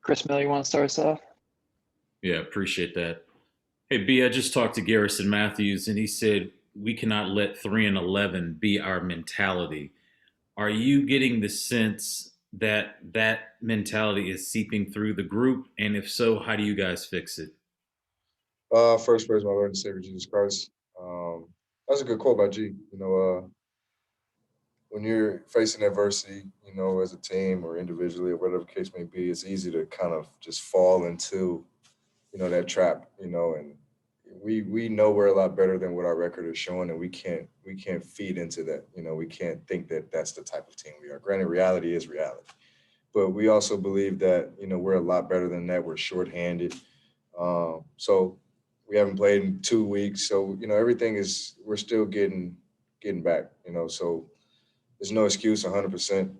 Chris Miller, you want to start us off? Yeah, appreciate that. Hey, B, I just talked to Garrison Matthews, and he said we cannot let 3-11 be our mentality. Are you getting the sense that that mentality is seeping through the group? And if so, how do you guys fix it? First praise my Lord and Savior Jesus Christ. That's a good quote by G. When you're facing adversity, as a team or individually or whatever the case may be, it's easy to kind of just fall into, that trap, and we know we're a lot better than what our record is showing, and we can't feed into that. We can't think that that's the type of team we are. Granted, reality is reality, but we also believe that we're a lot better than that. We're shorthanded. So we haven't played in 2 weeks. So, everything is, we're still getting back, so there's no excuse 100%.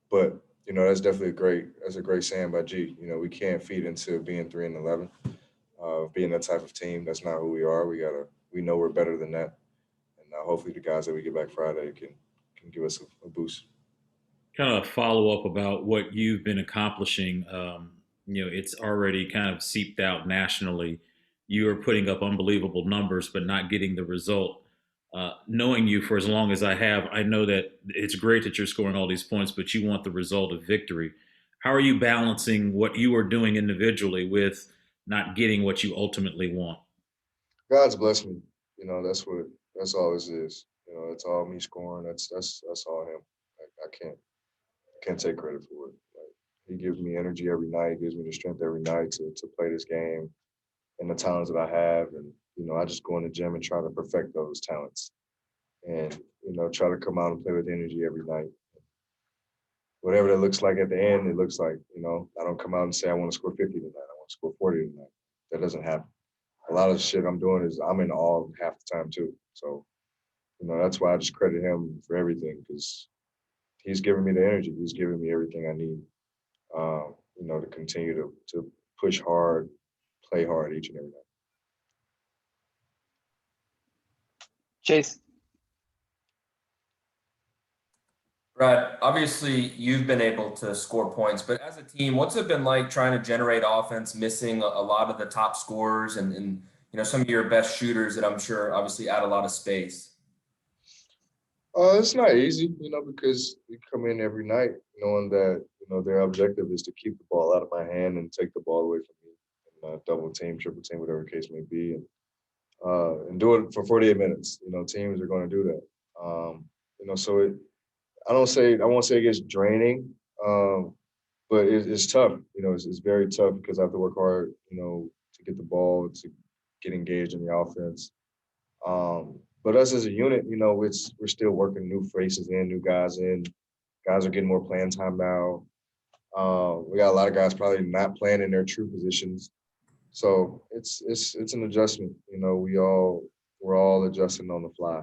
But, that's definitely that's a great saying by G. We can't feed into being 3-11, being that type of team. That's not who we are. We know we're better than that. And hopefully the guys that we get back Friday can give us a boost. Kind of a follow up about what you've been accomplishing. It's already kind of seeped out nationally. You are putting up unbelievable numbers, but not getting the result. Knowing you for as long as I have, I know that it's great that you're scoring all these points, but you want the result of victory. How are you balancing what you are doing individually with not getting what you ultimately want? God's blessed me. That's all this is. It's all me scoring. That's all him. I can't take credit for it. Like, he gives me energy every night. He gives me the strength every night to play this game and the talents that I have. And I just go in the gym and try to perfect those talents. And try to come out and play with energy every night. Whatever that looks like at the end, it looks like, I don't come out and say I want to score 50 tonight. I want to score 40 tonight. That doesn't happen. A lot of the shit I'm doing is I'm in awe half the time too. So, that's why I just credit him for everything, because he's giving me the energy. He's giving me everything I need, to continue to push hard, play hard each and every night. Chase. Brad, obviously you've been able to score points, but as a team, what's it been like trying to generate offense, missing a lot of the top scorers and some of your best shooters that I'm sure obviously add a lot of space? It's not easy, because we come in every night knowing that, their objective is to keep the ball out of my hand and take the ball away from me, and double team, triple team, whatever the case may be, and do it for 48 minutes. Teams are going to do that. So I won't say it gets draining, but it's tough. It's very tough because I have to work hard, to get the ball, to get engaged in the offense. But us as a unit, we're still working new faces in, new guys in. Guys are getting more playing time now. We got a lot of guys probably not playing in their true positions, so it's an adjustment. We're all adjusting on the fly,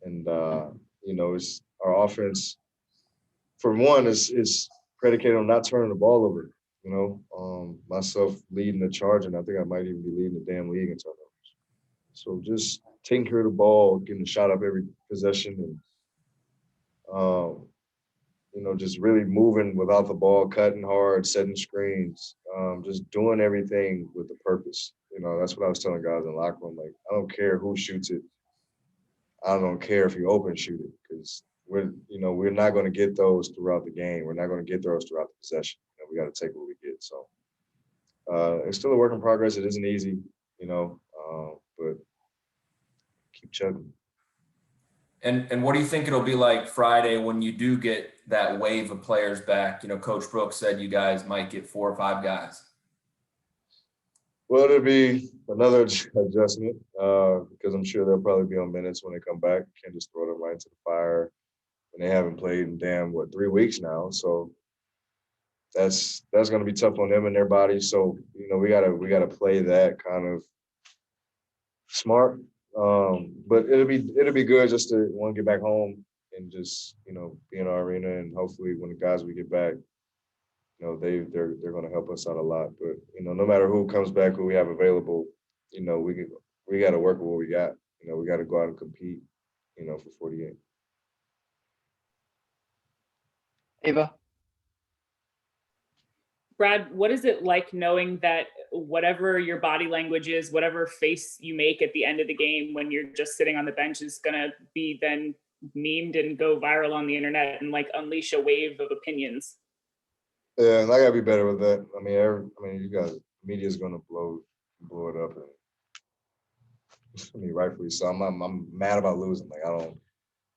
and it's our offense. For one, is predicated on not turning the ball over. Myself leading the charge, and I think I might even be leading the damn league in turnovers. So just taking care of the ball, getting a shot up every possession, and just really moving without the ball, cutting hard, setting screens, just doing everything with a purpose. That's what I was telling guys in the locker room. Like, I don't care who shoots it. I don't care if you open shoot it, because we're not going to get those throughout the game. We're not going to get those throughout the possession. We got to take what we get. So it's still a work in progress. It isn't easy, but keep chugging. And what do you think it'll be like Friday when you do get that wave of players back? Coach Brooks said you guys might get 4 or 5 guys. Well, it'll be another adjustment, because I'm sure they'll probably be on minutes when they come back. Can't just throw them right into the fire when they haven't played in 3 weeks now. So that's going to be tough on them and their bodies. So we gotta play that kind of smart. But it'll be good just to want to get back home and just be in our arena, and hopefully when the guys we get back, they're going to help us out a lot. But no matter who comes back, who we have available, we got to work with what we got. We got to go out and compete, for 48. Ava. Brad, what is it like knowing that whatever your body language is, whatever face you make at the end of the game when you're just sitting on the bench is going to be then memed and go viral on the internet and like unleash a wave of opinions? Yeah, and I gotta be better with that. I mean, you guys, media's gonna blow it up, and I mean, rightfully so. I'm mad about losing. Like, I don't.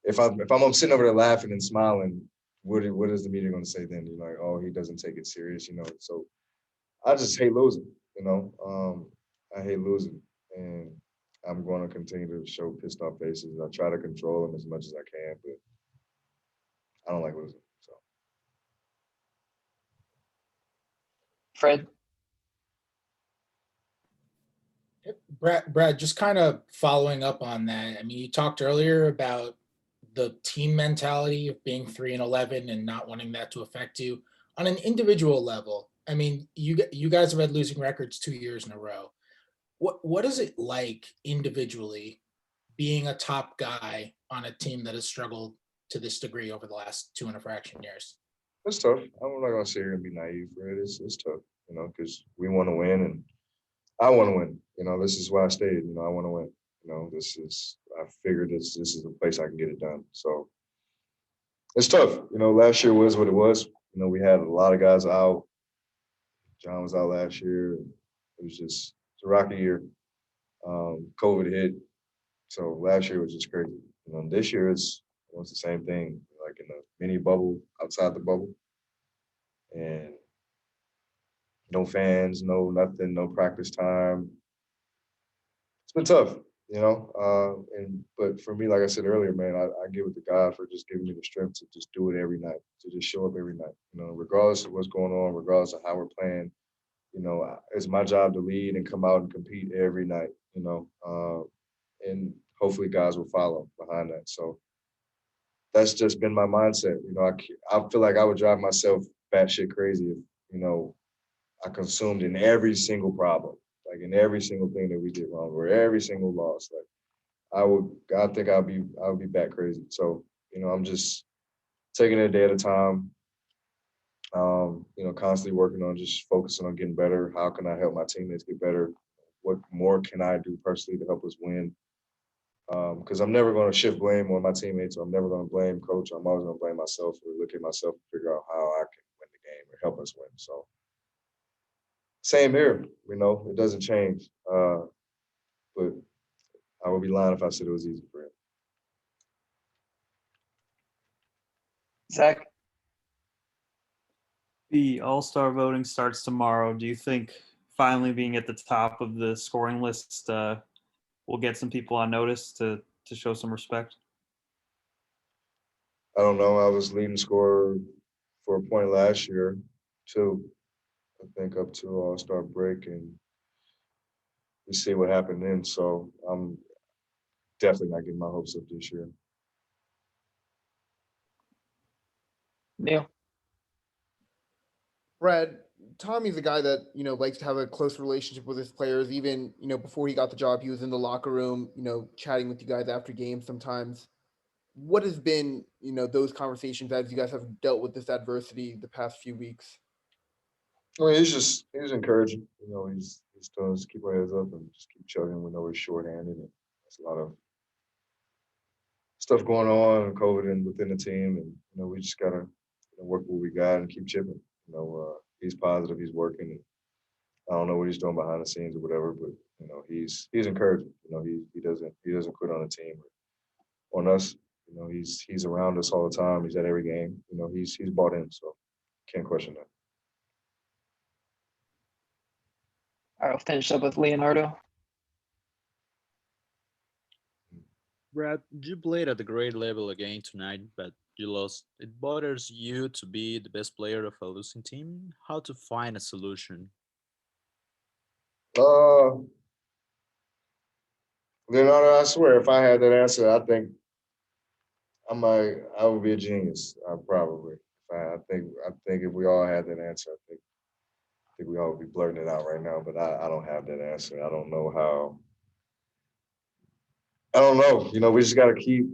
If I'm sitting over there laughing and smiling, what is the media gonna say then? You're like, oh, he doesn't take it serious, you know. So I just hate losing, you know. I hate losing, and I'm going to continue to show pissed off faces. I try to control them as much as I can, but I don't like losing. So Fred. Brad, just kind of following up on that. I mean, you talked earlier about the team mentality of being 3-11 and not wanting that to affect you on an individual level. I mean, you guys have had losing records 2 years in a row. What is it like individually being a top guy on a team that has struggled to this degree over the last 2 and a fraction years? it's tough. I'm not gonna sit here and be naive for it. It's tough, you know, because we want to win and I want to win. You know, this is why I stayed. You know, I want to win. You know, I figured this is a place I can get it done. So it's tough. You know, last year was what it was. You know, we had a lot of guys out. John was out last year. It was just it's a rocky year. COVID hit. So last year was just crazy. You know, this year it's the same thing, like in a mini bubble outside the bubble. And no fans, no nothing, no practice time. It's been tough, you know. But for me, like I said earlier, man, I give it to God for just giving me the strength to just do it every night, to just show up every night. You know, regardless of what's going on, regardless of how we're playing, you know, it's my job to lead and come out and compete every night. You know, and hopefully guys will follow behind that. So that's just been my mindset. You know, I feel like I would drive myself batshit crazy if, you know, I consumed in every single problem, like in every single thing that we did wrong or every single loss. Like I think I would be bat crazy. So, you know, I'm just taking it a day at a time. You know, constantly working on just focusing on getting better. How can I help my teammates get better? What more can I do personally to help us win? Because I'm never going to shift blame on my teammates. Or I'm never going to blame coach. I'm always going to blame myself or look at myself and figure out how I can win the game or help us win. So same here, you know, it doesn't change. But I would be lying if I said it was easy for him. Zach. The All-Star voting starts tomorrow. Do you think finally being at the top of the scoring list will get some people on notice to show some respect? I don't know. I was leading scorer for a point last year, too. I think up to All-Star break, and we see what happened then. So I'm definitely not getting my hopes up this year. Neil. Brad, Tommy's a guy that, you know, likes to have a close relationship with his players. Even, you know, before he got the job, he was in the locker room, you know, chatting with you guys after games sometimes. What has been, you know, those conversations as you guys have dealt with this adversity the past few weeks? I mean, he's encouraging. You know, he's telling us to keep our heads up and just keep chugging. We know we're shorthanded, and there's a lot of stuff going on, COVID and within the team, and you know, we just gotta work what we got and keep chipping. You know, he's positive, he's working. And I don't know what he's doing behind the scenes or whatever, but you know, he's encouraging. You know, he doesn't quit on the team or on us. You know, he's around us all the time. He's at every game. You know, he's bought in, so can't question that. All right, I'll finish up with Leonardo. Brad, you played at a great level again tonight, but you lost. It bothers you to be the best player of a losing team? How to find a solution? Leonardo, I swear, if I had that answer, I think I would be a genius. Probably. I think if we all had that answer, I think we all would be blurting it out right now. But I don't have that answer. I don't know how. I don't know. You know, we just got to keep.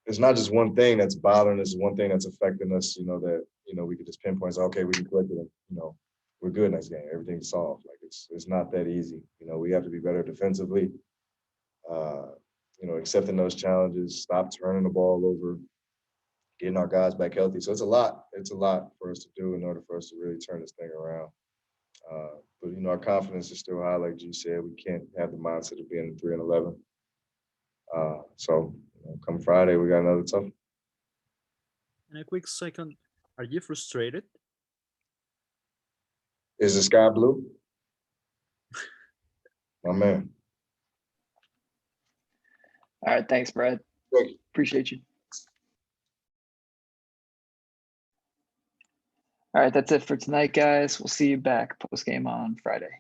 It's not just one thing that's bothering us. One thing that's affecting us. You know that we could just pinpoint. Say, okay, we can correct it. You know, we're good next game. Everything's solved. Like it's not that easy. You know, we have to be better defensively. You know, accepting those challenges, stop turning the ball over, getting our guys back healthy. So it's a lot. It's a lot for us to do in order for us to really turn this thing around. But you know, our confidence is still high. Like G said, we can't have the mindset of being 3-11. So you know, come Friday, we got another tough. In a quick second, are you frustrated? Is the sky blue? My man. All right, thanks, Brad. Thank you. Appreciate you. All right, that's it for tonight, guys. We'll see you back post game on Friday.